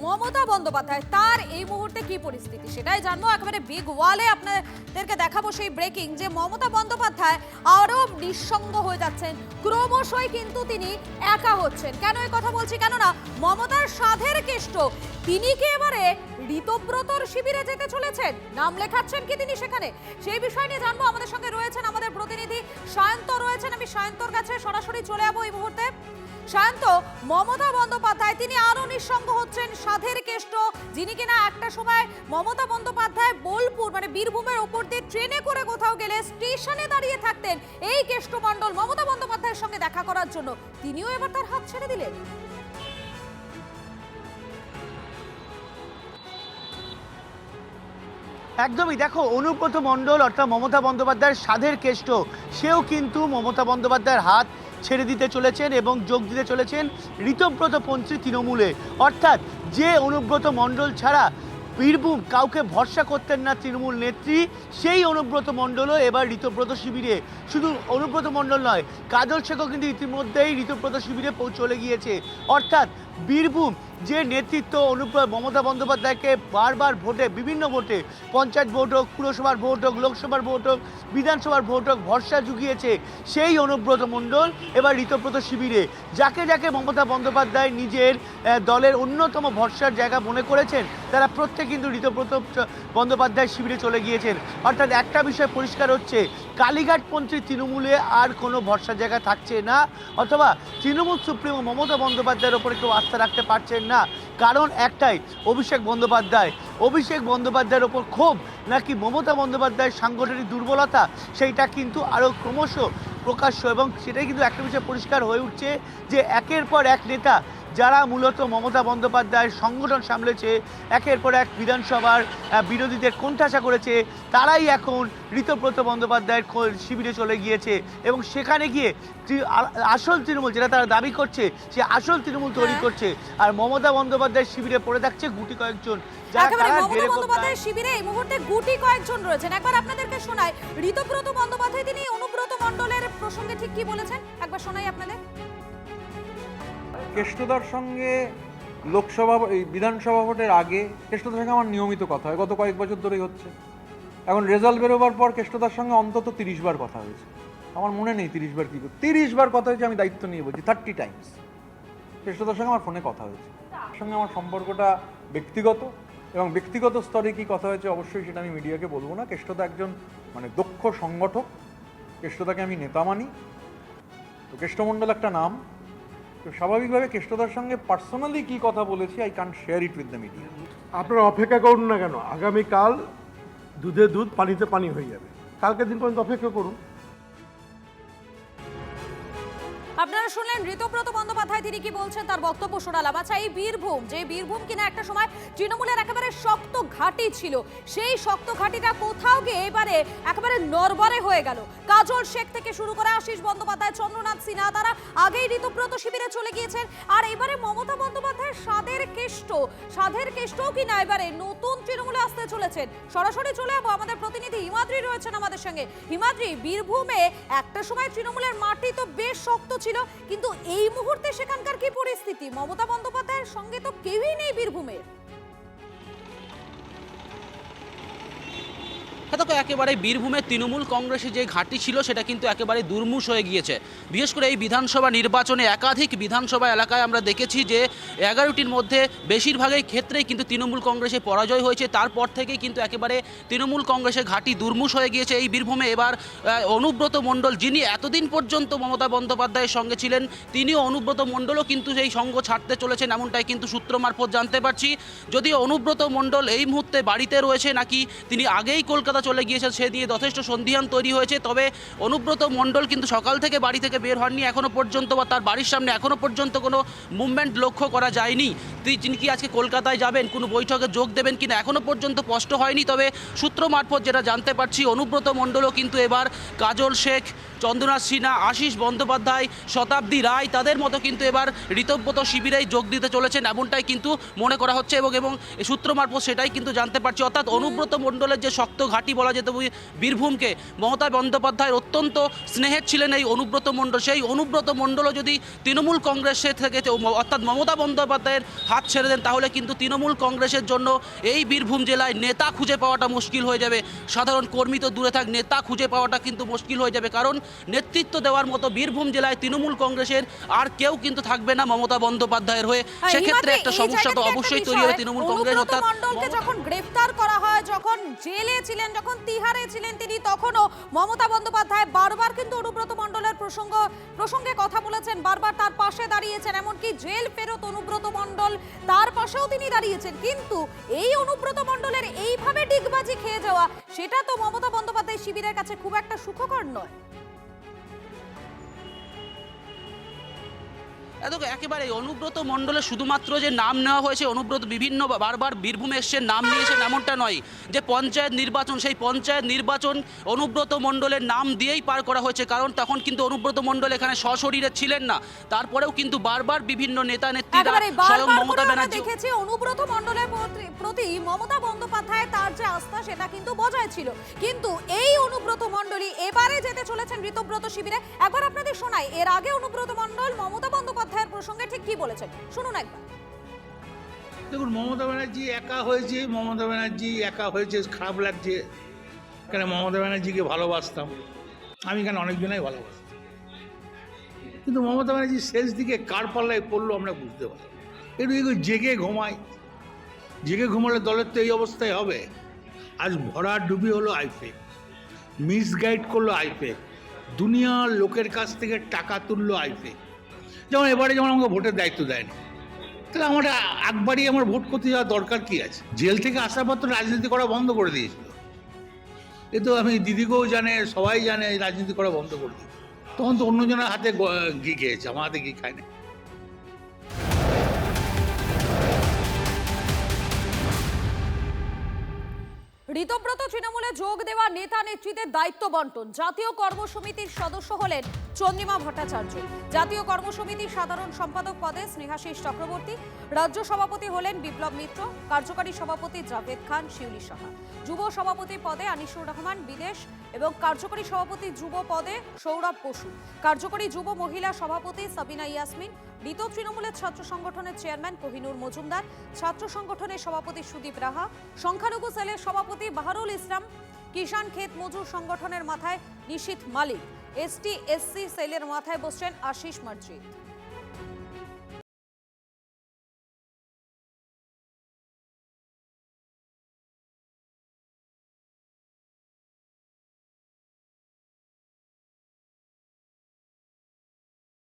মমতা বন্দ্যোপাধ্যায় তার এই মুহূর্তে কি পরিস্থিতি সেটাই জানবো। একেবারে বিগ ওয়ালে আপনাদেরকে দেখাবো সেই ব্রেকিং যে মমতা বন্দ্যোপাধ্যায় আরো নিঃসঙ্গ হয়ে যাচ্ছেন, ক্রমশই কিন্তু তিনি একা হচ্ছেন। কেন এই কথা বলছি? কেননা মমতার সাধের কেষ্ট তিনি কি এবারে ঋতব্রতর শিবিরে যেতে চলেছেন? নাম লেখাচ্ছেন কি তিনি সেখানে? সেই বিষয় নিয়ে জানবো। আমাদের সঙ্গে রয়েছেন আমাদের প্রতিনিধি সায়ন্ত রয়েছেন। আমি সায়ন্তর কাছে সরাসরি চলে যাবো এই মুহূর্তে। শান্ত, মমতা বন্দ্যোপাধ্যায় তিনি আরো নিঃসঙ্গ হচ্ছেন, সাধের কেষ্ট যিনি কিনা একটা সময় মমতা বন্দ্যোপাধ্যায় বোলপুর মানে বীরভূমের ওপর দিয়ে ট্রেনে করে কোথাও গেলে স্টেশনে দাঁড়িয়ে থাকতেন এই কেষ্টমণ্ডল মমতা বন্দ্যোপাধ্যায়ের সঙ্গে দেখা করার জন্য, তিনিও এবার তার হাত ছেড়ে দিলেন। একদমই, দেখো অনুব্রত মণ্ডল অর্থাৎ মমতা বন্দ্যোপাধ্যায়ের সাধের কেষ্ট সেও কিন্তু মমতা বন্দ্যোপাধ্যায়ের হাত ছেড়ে দিতে চলেছেন এবং যোগ দিতে চলেছেন ঋতব্রত পন্থী তৃণমূলে। অর্থাৎ যে অনুব্রত মণ্ডল ছাড়া বীরভূম কাউকে ভরসা করতেন না তৃণমূল নেত্রী, সেই অনুব্রত মণ্ডলও এবার ঋতব্রত শিবিরে। শুধু অনুব্রত মণ্ডল নয়, কাজল শেখও কিন্তু ইতিমধ্যেই ঋতব্রত শিবিরে চলে গিয়েছে। অর্থাৎ বীরভূম যে নেতৃত্ব মমতা বন্দ্যোপাধ্যায়কে বারবার ভোটে, বিভিন্ন ভোটে, পঞ্চায়েত ভোট হোক, পুরসভার ভোট হোক, লোকসভার ভোট হোক, বিধানসভার ভোট হোক, ভরসা জুগিয়েছে সেই অনুব্রত মণ্ডল এবার ঋতব্রত শিবিরে। যাকে যাকে মমতা বন্দ্যোপাধ্যায় নিজের দলের অন্যতম ভরসার জায়গা মনে করেছেন তারা প্রত্যেক কিন্তু ঋতব্রত বন্দ্যোপাধ্যায় শিবিরে চলে গিয়েছেন। অর্থাৎ একটা বিষয় পরিষ্কার হচ্ছে, কালীঘাটপন্থী তৃণমূলে আর কোনো ভরসার জায়গা থাকছে না, অথবা তৃণমূল সুপ্রিমো মমতা বন্দ্যোপাধ্যায়ের ওপরে কেউ আস্থা রাখতে পারছেন না। কারণ একটাই, অভিষেক বন্দ্যোপাধ্যায়ের ওপর ক্ষোভ নাকি মমতা বন্দ্যোপাধ্যায়ের সাংগঠনিক দুর্বলতা, সেইটা কিন্তু আরও ক্রমশ প্রকাশ্য। এবং সেটাই কিন্তু একটা বিষয় পরিষ্কার হয়ে উঠছে যে একের পর এক নেতা যারা মূলত মমতা বন্দ্যোপাধ্যায়ের সংগঠন সামলেছে, একের পর এক বিধানসভার বিরোধীদের কোণঠাসা করেছে, তারাই এখন ঋতব্রত বন্দ্যোপাধ্যায়ের শিবিরে চলে গিয়েছে এবং সেখানে গিয়ে আসল তৃণমূল যেটা তারা দাবি করছে সে আসল তৃণমূল তৈরি করছে। আর মমতা বন্দ্যোপাধ্যায়ের শিবিরে পড়ে থাকছে গুটি কয়েকজন। মমতা বন্দ্যোপাধ্যায়ের শিবিরে এই মুহূর্তে গুটি কয়েকজন রয়েছেন। একবার আপনাদেরকে শোনাই ঋতব্রত বন্দ্যোপাধ্যায় তিনি অনুব্রত মণ্ডলের প্রসঙ্গে ঠিক কি বলেছেন, একবার শোনাই আপনাদের। কেষ্টদার সঙ্গে লোকসভা বিধানসভা ভোটের আগে কেষ্টদার সঙ্গে আমার নিয়মিত কথা হয়, গত কয়েক বছর ধরেই হচ্ছে। এখন রেজাল্ট বেরোবার পর কেষ্টদার সঙ্গে অন্তত 30 বার কথা হয়েছে। আমার মনে নেই 30 বার কী করে, 30 বার কথা হয়েছে, আমি দায়িত্ব নিয়ে বলছি 30 টাইমস কেষ্টদার সঙ্গে আমার ফোনে কথা হয়েছে। তার সঙ্গে আমার সম্পর্কটা ব্যক্তিগত, এবং ব্যক্তিগত স্তরে কি কথা হয়েছে অবশ্যই সেটা আমি মিডিয়াকে বলবো না। কেষ্টদা একজন দক্ষ সংগঠক, কেষ্টদাকে আমি নেতা মানি। তো কেষ্টমণ্ডল একটা নাম, তো স্বাভাবিকভাবে কেষ্টদার সঙ্গে পার্সোনালি কি কথা বলেছি I can't share it with the media. আপনারা অপেক্ষা করুন না কেন, আগামীকাল দুধে দুধ পানিতে পানি হয়ে যাবে। কালকে দিন পর্যন্ত অপেক্ষা করুন। আপনারা শুনলেন ঋতব্রত বন্দ্যোপাধ্যায় তিনি কি বলছেন, তার বক্তব্য শোনালাম। আচ্ছা, এই বীরভূম, যে বীরভূম কিনা একটা সময় তৃণমূলের একেবারে শক্ত ঘাঁটি ছিল, সেই শক্ত ঘাঁটিটা কোথাও গিয়ে এবারে একেবারে নড়বড়ে হয়ে গেল। কাজল শেখ থেকে শুরু করে আশিস বন্দ্যোপাধ্যায়, চন্দ্রনাথ সিনহা, তারা আগেই ঋতব্রত শিবিরে চলে গিয়েছেন। আর এবারে মমতা বন্দ্যোপাধ্যায়ের সাধের কেষ্টও কিনা এবারে নতুন তৃণমূলে আসতে চলেছেন। সরাসরি চলে যাবো, আমাদের প্রতিনিধি হিমাদ্রি রয়েছেন আমাদের সঙ্গে। হিমাদ্রি, বীরভূমে একটা সময় তৃণমূলের মাটি তো বেশ শক্ত ছিল, কিন্তু এই মুহূর্তে সেখানকার কি পরিস্থিতি? মমতা বন্দ্যোপাধ্যায়ের সঙ্গে তো কেউই নেই বীরভূমের। দেখো, একেবারে বীরভূমের তৃণমূল কংগ্রেসে যে ঘাঁটি ছিল সেটা কিন্তু একেবারে দুর্মূষ হয়ে গিয়েছে। বিশেষ করে এই বিধানসভা নির্বাচনে একাধিক বিধানসভা এলাকায় আমরা দেখেছি যে 11টির মধ্যে বেশিরভাগই ক্ষেত্রেই কিন্তু তৃণমূল কংগ্রেসে পরাজয় হয়েছে। তারপর থেকেই কিন্তু একেবারে তৃণমূল কংগ্রেসের ঘাঁটি দুর্মূষ হয়ে গিয়েছে এই বীরভূমে। এবার অনুব্রত মণ্ডল, যিনি এতদিন পর্যন্ত মমতা বন্দ্যোপাধ্যায়ের সঙ্গে ছিলেন, তিনিও অনুব্রত মণ্ডলও কিন্তু সেই সঙ্গ ছাড়তে চলেছেন, এমনটাই কিন্তু সূত্র মারফত জানতে পারছি। যদিও অনুব্রত মণ্ডল এই মুহূর্তে বাড়িতে রয়েছে নাকি তিনি আগেই কলকাতা চলে গিয়েছে সে নিয়ে যথেষ্ট সন্দিহান তৈরি হয়েছে। তবে অনুব্রত মণ্ডল কিন্তু সকাল থেকে বাড়ি থেকে বের হননি এখনও পর্যন্ত, বা তার বাড়ির সামনে এখনও পর্যন্ত কোনো মুভমেন্ট লক্ষ্য করা যায়নি। তিনি কি আজকে কলকাতায় যাবেন, কোনো বৈঠকে যোগ দেবেন কিনা এখনও পর্যন্ত স্পষ্ট হয়নি। তবে সূত্র মারফত যেটা জানতে পারছি, অনুব্রত মণ্ডলও কিন্তু এবার কাজল শেখ, চন্দ্রনাথ সিনহা, আশিস বন্দ্যোপাধ্যায়, শতাব্দী রায় তাদের মতো কিন্তু এবার ঋতব্রত শিবিরেই যোগ দিতে চলেছেন, এমনটাই কিন্তু মনে করা হচ্ছে। এবং সূত্র মারফত সেটাই কিন্তু জানতে পারছি। অর্থাৎ অনুব্রত মণ্ডলের যে শক্ত ঘাঁটি ঘাঁটি বলা যেত বীরভূমকে। মমতা বন্দ্যোপাধ্যায়ের অত্যন্ত স্নেহের ছিলেন এই অনুব্রত মণ্ডল। সেই অনুব্রত মণ্ডলও যদি তৃণমূল কংগ্রেসের থেকে অর্থাৎ মমতা বন্দ্যোপাধ্যায়ের হাত ছেড়ে দেন, তাহলে কিন্তু তৃণমূল কংগ্রেসের জন্য এই বীরভূম জেলায় নেতা খুঁজে পাওয়াটা মুশকিল হয়ে যাবে। সাধারণ কর্মী তো দূরে থাক, নেতা খুঁজে পাওয়াটা কিন্তু মুশকিল হয়ে যাবে, কারণ নেতৃত্ব দেওয়ার মতো বীরভূম জেলায় তৃণমূল কংগ্রেসের আর কেউ কিন্তু থাকবে না মমতা বন্দ্যোপাধ্যায়ের হয়ে। সেক্ষেত্রে একটা সমস্যা তো অবশ্যই তৈরি হবে তৃণমূল কংগ্রেস। অনুব্রত মণ্ডলকে যখন গ্রেফতার করা হয়, যখন জেলে ছিলেন, যখন তিহারে ছিলেন তিনি, তখনও মমতা বন্দ্যোপাধ্যায় বারবার কিন্তু অনুব্রত মণ্ডলের প্রসঙ্গে কথা বলেছেন, বারবার তার পাশে দাঁড়িয়েছেন, এমনকি জেল ফেরত অনুব্রত মণ্ডল তার পাশেও তিনি দাঁড়িয়েছেন। কিন্তু এই অনুব্রত মণ্ডলের এইভাবে ডিগবাজি খেয়ে যাওয়া, সেটা তো মমতা বন্দ্যোপাধ্যায় শিবিরের কাছে খুব একটা সুখকর নয়। একেবারে অনুব্রত মণ্ডলের শুধুমাত্র যে নাম নেওয়া হয়েছে, অনুব্রত বিভিন্ন বারবার বীরভূমে এসছেন, নাম নিয়েছেন, এমনটা নয়। যে পঞ্চায়েত নির্বাচন, সেই পঞ্চায়েত নির্বাচন অনুব্রত মণ্ডলের নাম দিয়েই পার করা হয়েছে, কারণ তখন কিন্তু অনুব্রত মণ্ডল এখানে সশরীরে ছিলেন না। তারপরেও কিন্তু বারবার বিভিন্ন নেতা নেত্রীরা, স্বয়ং মমতা ব্যানার্জি দেখেছি অনুব্রত মণ্ডলের প্রতি মমতা বন্দ্যোপাধ্যায় তার যে আস্থা সেটা কিন্তু বজায় ছিল। কিন্তু এই অনুব্রত মণ্ডলই এবারে যেতে চলেছেন ঋতব্রত শিবিরে। একবার আপনাদের শোনাই, এর আগে অনুব্রত মণ্ডল মমতা বন্দ্যোপাধ্যায়ের প্রসঙ্গে ঠিক কি বলেছেন, শুনুন একবার। দেখুন, মমতা ব্যানার্জি একা হয়েছে, খারাপ লাগছে। কেন মমতা ব্যানার্জিকে ভালোবাসতাম আমি, কেন অনেকজনাই ভালোবাসতাম, কিন্তু মমতা ব্যানার্জি শেষ দিকে কার পাল্লায় পড়লো আমরা বুঝতে পারি। একটু জেগে ঘুমালে দলের তো এই অবস্থায় হবে। আজ ভরা ডুবি হলো আইফেক, মিসগাইড করলো আইফেক, দুনিয়ার লোকের কাছ থেকে টাকা তুললো আইফেক। যেমন এবারে যেমন আমাকে ভোটের দায়িত্ব দেয়নি, তাহলে আমার একবারই আমার ভোট করতে যাওয়ার দরকার কি আছে? জেল থেকে আসার পর তো রাজনীতি করা বন্ধ করে দিয়েছিল। এ তো আমি দিদিকেও জানে, সবাই জানে রাজনীতি করা বন্ধ করে দিয়েছিল। তখন তো অন্যজনের হাতে ঘি খেয়েছে, আমার হাতে ঘি খায়নি। ঋতব্রত তৃণমূলে যোগ দেওয়া নেতা নেত্রীদের দায়িত্ব বন্টন। জাতীয় কর্মসমিতির সদস্য হলেন চন্দ্রিমা ভট্টাচার্য, জাতীয় কর্মসমিতির সাধারণ সম্পাদক পদে স্নেহাশিস চক্রবর্তী, রাজ্য সভাপতি হলেন বিপ্লব মিত্র, কার্যকারী সভাপতি জাভেদ খান, শিউলি সাহা, যুব সভাপতি পদে আনিসুর রহমান বিদেশ এবং কার্যকরী সভাপতি যুব পদে সৌরভ বসু, কার্যকরী যুব মহিলা সভাপতি সাবিনা ইয়াসমিন, ঋত তৃণমূলের ছাত্র সংগঠনের চেয়ারম্যান কোহিনুর মজুমদার, ছাত্র সংগঠনের সভাপতি সুদীপ রাহা, সংখ্যালঘু সেলের সভাপতি বাহারুল ইসলাম, কিষাণ ক্ষেত মজুর সংগঠনের মাথায় নিশীথ মালিক, এসটি এসসি সেলের মাথায় বসছেন আশিস মসজিদ।